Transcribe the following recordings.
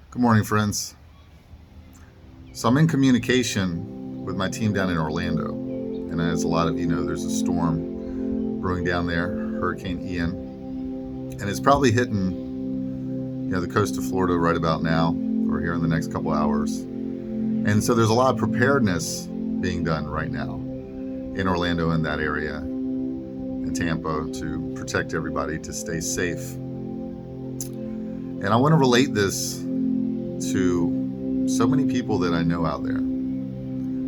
Good morning, friends. So I'm in communication with my team down in Orlando. And as a lot of you know, there's a storm brewing down there, Hurricane Ian. And it's probably hitting, the coast of Florida right about now or here in the next couple hours. And so there's a lot of preparedness being done right now in Orlando and that area, in Tampa, to protect everybody, to stay safe. And I want to relate this to so many people that I know out there.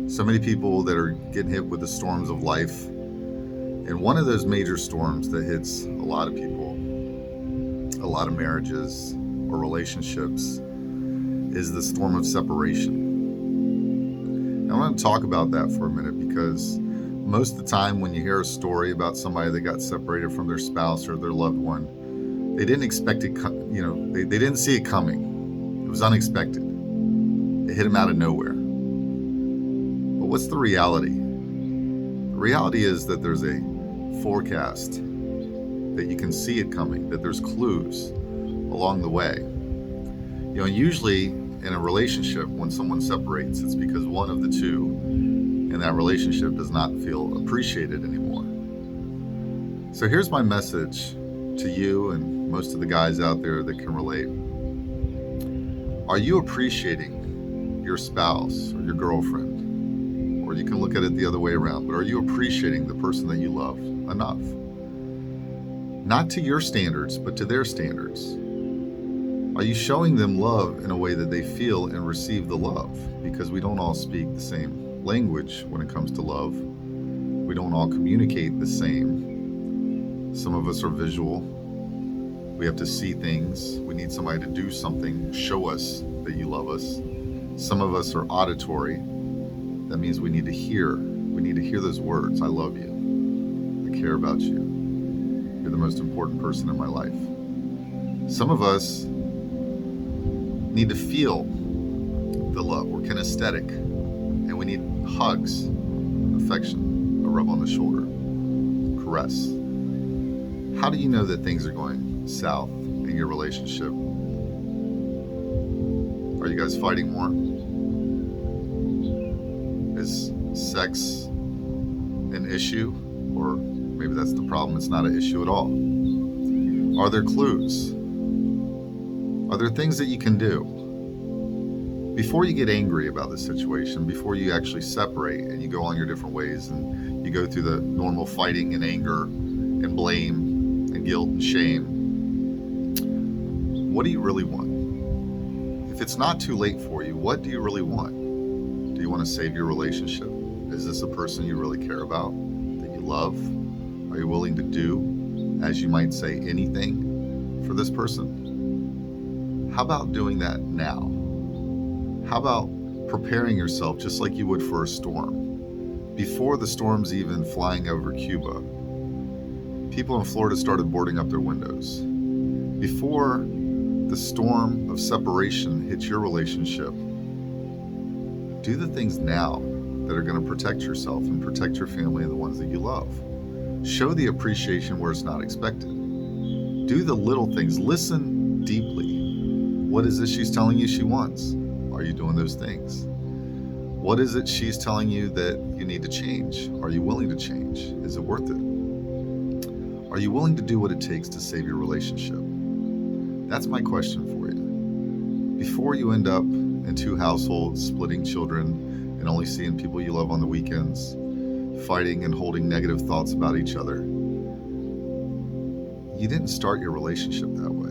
So many people that are getting hit with the storms of life. And one of those major storms that hits a lot of people, a lot of marriages or relationships, is the storm of separation. Now, I want to talk about that for a minute because most of the time when you hear a story about somebody that got separated from their spouse or their loved one, they didn't expect it, they didn't see it coming. It was unexpected. It hit them out of nowhere. But what's the reality? The reality is that there's a forecast, that you can see it coming, that there's clues along the way. Usually in a relationship, when someone separates, it's because one of the two in that relationship does not feel appreciated anymore. So here's my message to you and most of the guys out there that can relate. Are you appreciating your spouse or your girlfriend? Or you can look at it the other way around, but are you appreciating the person that you love enough? Not to your standards, but to their standards. Are you showing them love in a way that they feel and receive the love? Because we don't all speak the same language when it comes to love. We don't all communicate the same. Some of us are visual. We have to see things. We need somebody to do something, show us that you love us. Some of us are auditory. That means we need to hear. We need to hear those words. I love you. I care about you. You're the most important person in my life. Some of us need to feel the love. We're kinesthetic. And we need hugs, affection, a rub on the shoulder, caress. How do you know that things are going south in your relationship? Are you guys fighting more? Is sex an issue? Or maybe that's the problem, it's not an issue at all. Are there clues? Are there things that you can do? Before you get angry about the situation, before you actually separate and you go on your different ways and you go through the normal fighting and anger and blame and guilt and shame, what do you really want? If it's not too late for you, what do you really want? Do you want to save your relationship? Is this a person you really care about, that you love? Are you willing to do, as you might say, anything for this person? How about doing that now? How about preparing yourself just like you would for a storm? Before the storm's even flying over Cuba, people in Florida started boarding up their windows. Before the storm of separation hits your relationship, do the things now that are going to protect yourself and protect your family and the ones that you love. Show the appreciation where it's not expected. Do the little things. Listen deeply. What is it she's telling you she wants? Are you doing those things? What is it she's telling you that you need to change? Are you willing to change? Is it worth it? Are you willing to do what it takes to save your relationship? That's my question for you. Before you end up in two households, splitting children, and only seeing people you love on the weekends, fighting and holding negative thoughts about each other, you didn't start your relationship that way.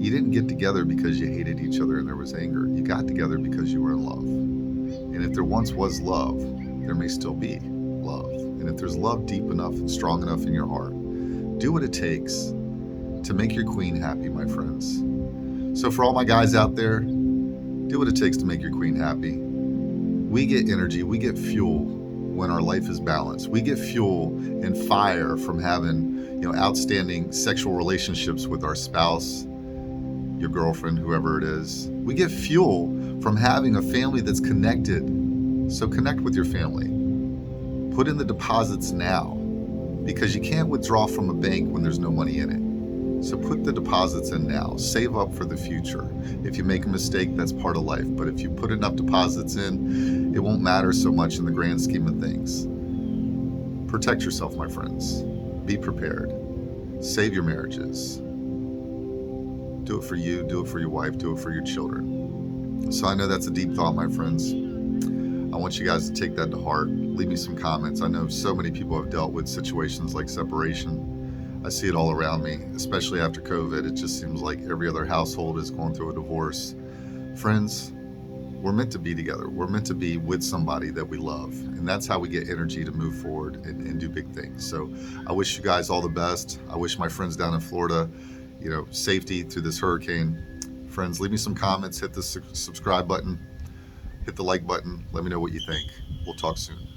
You didn't get together because you hated each other and there was anger. You got together because you were in love. And if there once was love, there may still be love. And if there's love deep enough and strong enough in your heart, do what it takes to make your queen happy, my friends. So for all my guys out there, do what it takes to make your queen happy. We get energy, we get fuel when our life is balanced. We get fuel and fire from having, outstanding sexual relationships with our spouse, your girlfriend, whoever it is. We get fuel from having a family that's connected. So connect with your family. Put in the deposits now, because you can't withdraw from a bank when there's no money in it. So put the deposits in now. Save up for the future. If you make a mistake, that's part of life. But if you put enough deposits in, it won't matter so much in the grand scheme of things. Protect yourself, my friends. Be prepared. Save your marriages. Do it for you, do it for your wife, do it for your children. So I know that's a deep thought, my friends. I want you guys to take that to heart. Leave me some comments. I know so many people have dealt with situations like separation. I see it all around me, especially after COVID. It just seems like every other household is going through a divorce. Friends, we're meant to be together. We're meant to be with somebody that we love. And that's how we get energy to move forward and do big things. So I wish you guys all the best. I wish my friends down in Florida, safety through this hurricane. Friends, leave me some comments. Hit the subscribe button. Hit the like button. Let me know what you think. We'll talk soon.